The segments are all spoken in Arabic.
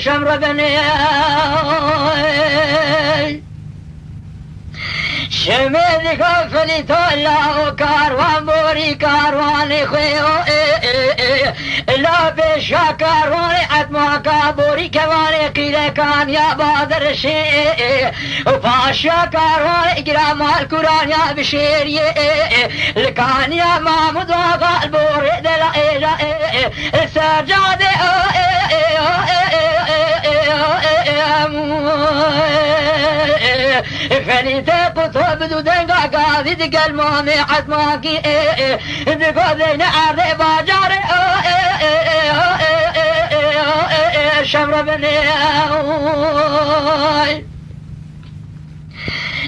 شمر بني شميل قفلي تولا وكاروان بوري كاروان خيو لا بشا كاروان عدما كابوري كواني قيلة كان يا بادر شيء وفاشا كاروان اقرام القرآن يا بشيري لكان يا مامود وقال بوري دلا سجاد فليته قطب بدودن قاعد يتقل مامي حتماكي دقودين عرض باجار شمر بني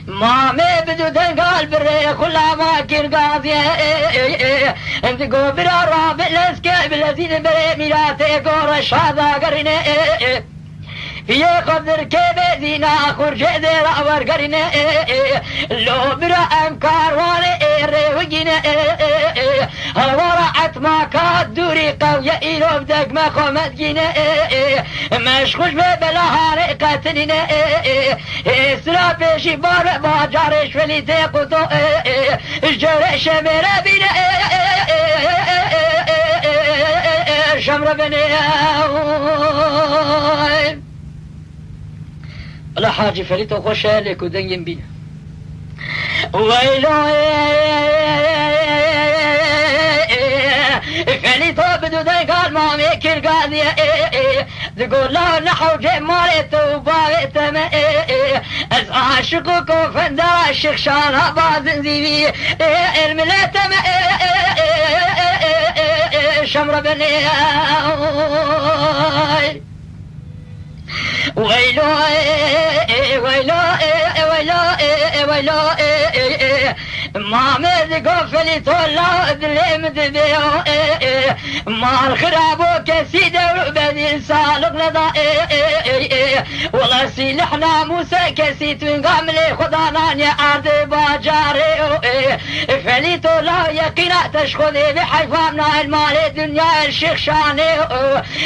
مامي بدودن قال بري خلا ما كير قاضي انت قبر رابع لسكي بالذين بري ميلاتي قرش هذا قرني في قدر كيف دينا خرج دير ورقرنا لو برا امكار والي ريوجنا الورعت ما كاد دوري قوية إلو بدك ما خمت جينا مشخوش ببلا هاري قتلنا اسرا بيشي بار باجارش فلي تيقوتو جرش مرا بينا شمر بني لا حاجة فريتو خوشالك ودنجن بينا ويلو فريتو بدو دنقال مامي كيرقاضي تقول له نحو جمالي توبا تما از عاشقكم فندرا الشيخ شانا بازن زيبي الملاتما شمر بني ويلو ويلو ويلو ويلو ما مد قفلي طلع دلم دبيو ما الخرابو كسيد بدي سالق لضا والله سيلحنا موسى كسيت من قاملي خدانا يا عرض باجاري فلي طلع يقينا تشخذي بحيفامنا المال الدنيا الشيخ شاني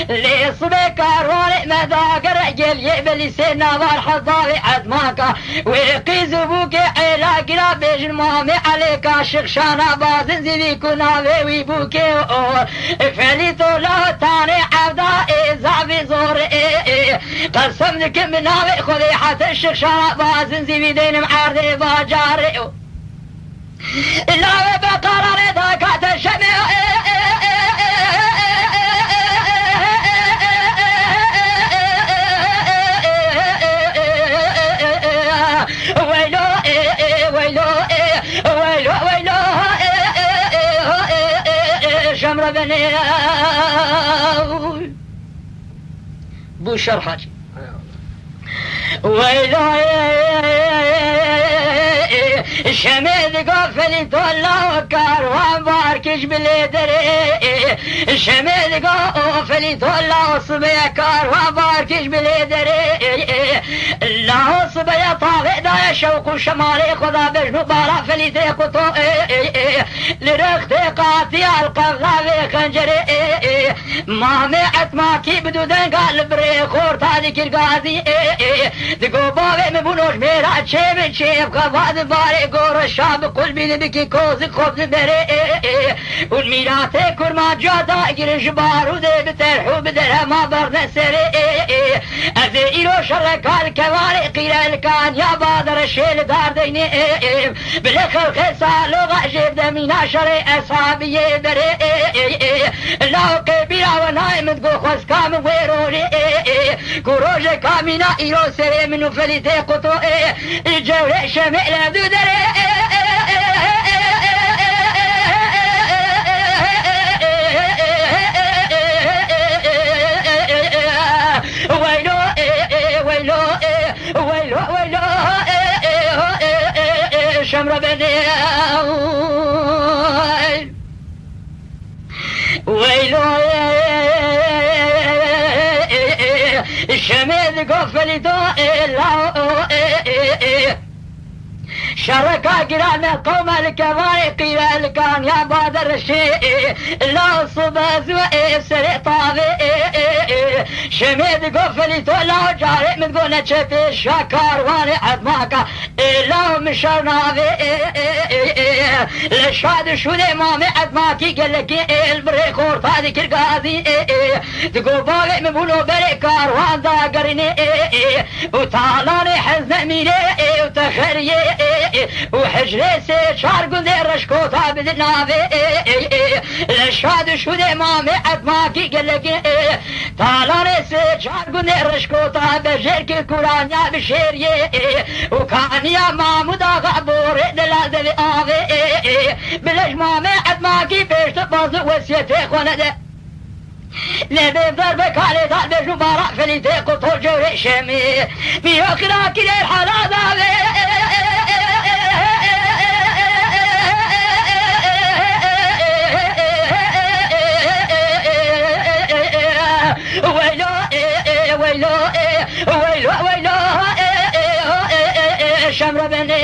لي صبي كاروني مداقر يبلي سينا والحضاري عدماكا ويقي زبوك علاقنا بيج المامي عليك شخشانا بازن زيبي كنا ويبوكي فلي طولا تاني عبدا زعبي زور قسم لك مناوي خذي حتى الشخشانا بازن زيبي دين معارضي باجاري لا بقرار ذاك تشمي شمر بني بو شرحاتي ويلو شميد قفلي طلع كاروان باركش بليدري شميد قفلي طلع صبيا كاروان باركش بليدري لا صبيا طاغي دا شوق شمالي خدا بجنو بارا فلي تيقوتو لرخت قاتي القغاوي خنجري مامي عتماكي بدودن قال بري خور تادي القاضي دقو باوي مبونوش ميرا تشيب تشيب قفاد باري قور الشاب قل بين بكي كوزك خبز بري والميراتي كرما جادا قرش بارو دي بترحو بدرها ما برد سري ازي ايرو شركال كواري قيل الكان يا بادر الشيل دار ديني بالاخر خسالو غاجب دمينا شري اصحابي بري لاو قبيرا ونايم تقو خوز كام ويروري كروج كامينا ايرو سري منو فليتي قطو الجوري شمئ لدو دري ويلو شميد قفل دو شركا قران قوم الكبار قيل الكان يا بادر الشيء لا صباز وإسر طابي شميد قفل تولا جاري من قولة شفي شكار واني عدماكا إلا مشرنابي لشاد شو دي مامي عدماكي قلقي البريخور فادي كرقاذي تقول باقي من بولو بريكار وان دا قريني وطالاني حزن ميني وتخري وحجري سي شار قندي رشكوتا بدنابي لشاد شو دي مامي عدماكي قلقي طالاني سي شار قندي رشكوتا بجيركي كورانيا بشيري وكانيا مامودا غابور دلازي آبي بلش مامي عدماكي بيش تبازو وسيتي خونده لبي ضرب كالي ضرب جمارة فليتي قطو جوري شمي ميوكنا كده الحالة ويلو ويلو ويلو ويلو شمر بني